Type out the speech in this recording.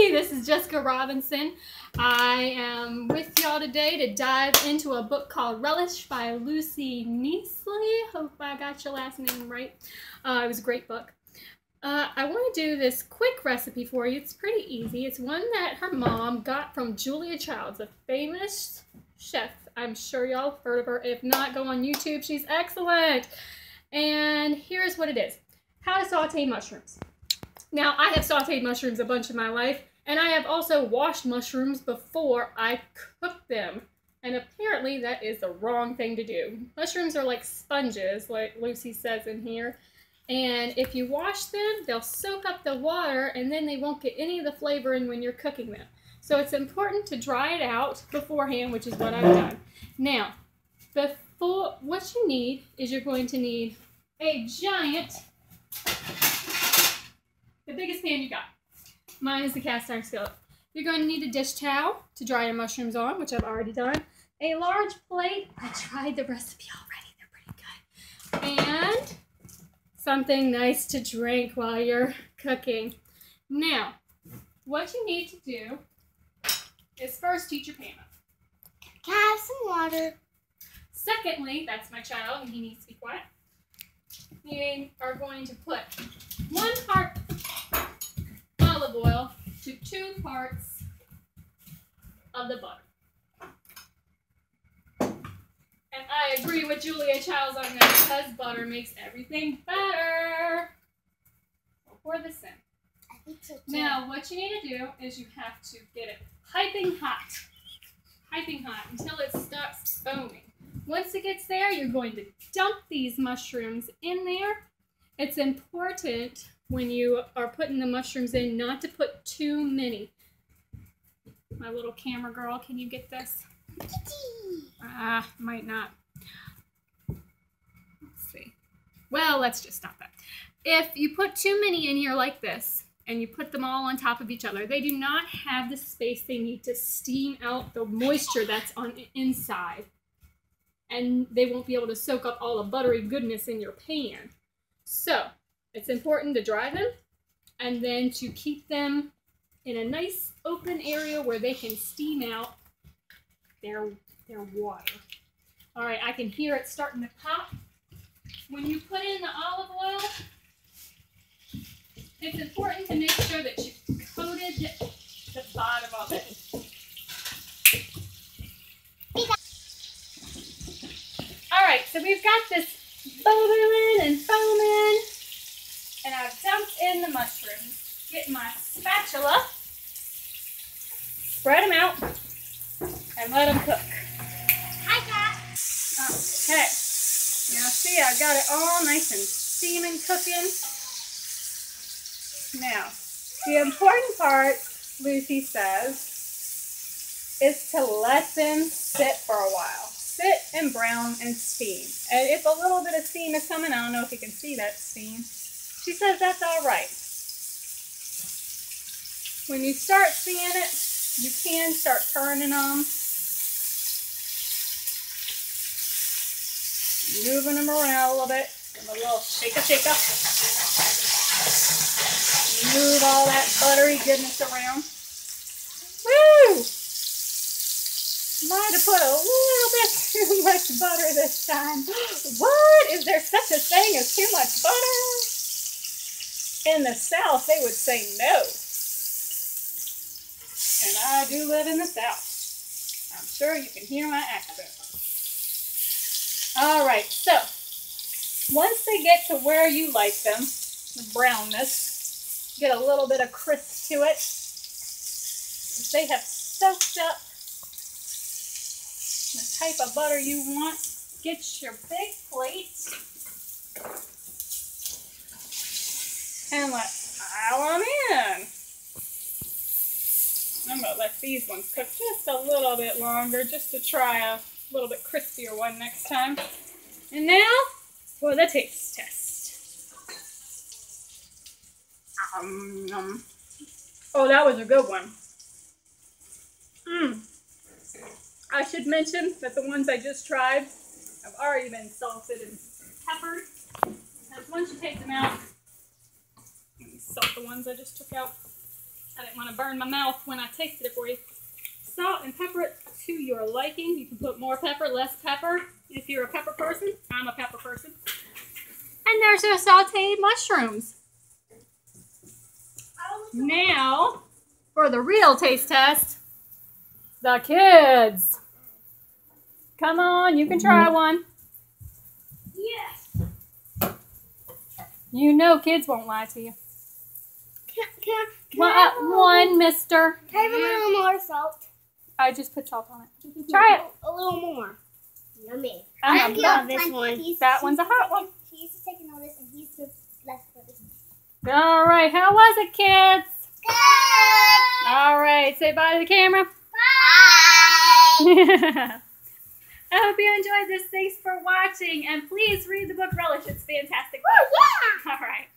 everybody, this is Jessica Robinson. I am with y'all today to dive into a book called Relish by Lucy Knisley. Hope I got your last name right. It was a great book. I want to do this quick recipe for you. It's pretty easy. It's one that her mom got from Julia Childs, a famous chef. I'm sure y'all have heard of her. If not, go on YouTube. She's excellent. And here's what it is. How to saute mushrooms. Now, I have sauteed mushrooms a bunch in my life, and I have also washed mushrooms before I cook them. And apparently that is the wrong thing to do. Mushrooms are like sponges, like Lucy says in here. And if you wash them, they'll soak up the water, and then they won't get any of the flavor in when you're cooking them. So it's important to dry it out beforehand, which is what I've done. Now, what you need is you're going to need a giant, the biggest pan you got. Mine is the cast iron skillet. You're going to need a dish towel to dry your mushrooms on, which I've already done. A large plate. I tried the recipe already. They're pretty good. And something nice to drink while you're cooking. Now, what you need to do is first heat your pan up. Can I have some water? Secondly, that's my child, and he needs to be quiet. You are going to put 1 part olive oil to 2 parts of the butter. And I agree with Julia Childs on that because butter makes everything better. So pour this in. I think so too. Now, what you need to do is you have to get it piping hot until it starts foaming. Once it gets there, you're going to dump these mushrooms in there. It's important when you are putting the mushrooms in not to put too many. My little camera girl, can you get this? Might not. Let's see. Well, let's just stop that. If you put too many in here like this, and you put them all on top of each other, they do not have the space they need to steam out the moisture that's on the inside. And they won't be able to soak up all the buttery goodness in your pan. So, it's important to dry them, and then to keep them in a nice open area where they can steam out their water. All right, I can hear it starting to pop. When you put in the olive oil, it's important to make sure that you coated the bottom of it. All right, so we've got this bubbling and foaming, and I've dumped in the mushrooms. Get my spatula, spread them out, and let them cook. Hi, Cat. Okay, now see, I've got it all nice and steaming, cooking. Now, the important part, Lucy says, is to let them sit for a while. Sit and brown and steam. And if a little bit of steam is coming, I don't know if you can see that steam. She says that's all right. When you start seeing it, you can start turning them. Moving them around a little bit. Give them a little shake-a. Move all that buttery goodness around. Woo! Might have put a little bit too much butter this time. What? Is there such a thing as too much butter? In the South, they would say no. And I do live in the South. I'm sure you can hear my accent. All right, so once they get to where you like them, the brownness, get a little bit of crisp to it. If they have soaked up the type of butter you want, get your big plate and let's pile them in. I'm going to let these ones cook just a little bit longer just to try a little bit crispier one next time. And now for the taste test. Oh, that was a good one. I should mention that the ones I just tried have already been salted and peppered. And once you take them out, let me salt the ones I just took out. I didn't want to burn my mouth when I tasted it for you. Salt and pepper it to your liking. You can put more pepper, less pepper. If you're a pepper person, I'm a pepper person. And there's your sauteed mushrooms. Now, for the real taste test, the kids. Come on, you can try one. Yes. You know kids won't lie to you. Can I have One, mister. Can I have a little more salt? I just put salt on it. Try it. A little more. Yummy. I love this one. That one's a hot one. She used to take notice, and he's the less for this. All right, how was it, kids? Good. All right, say bye to the camera. Bye. I hope you enjoyed this. Thanks for watching, and please read the book Relish. It's fantastic. Oh, yeah. All right.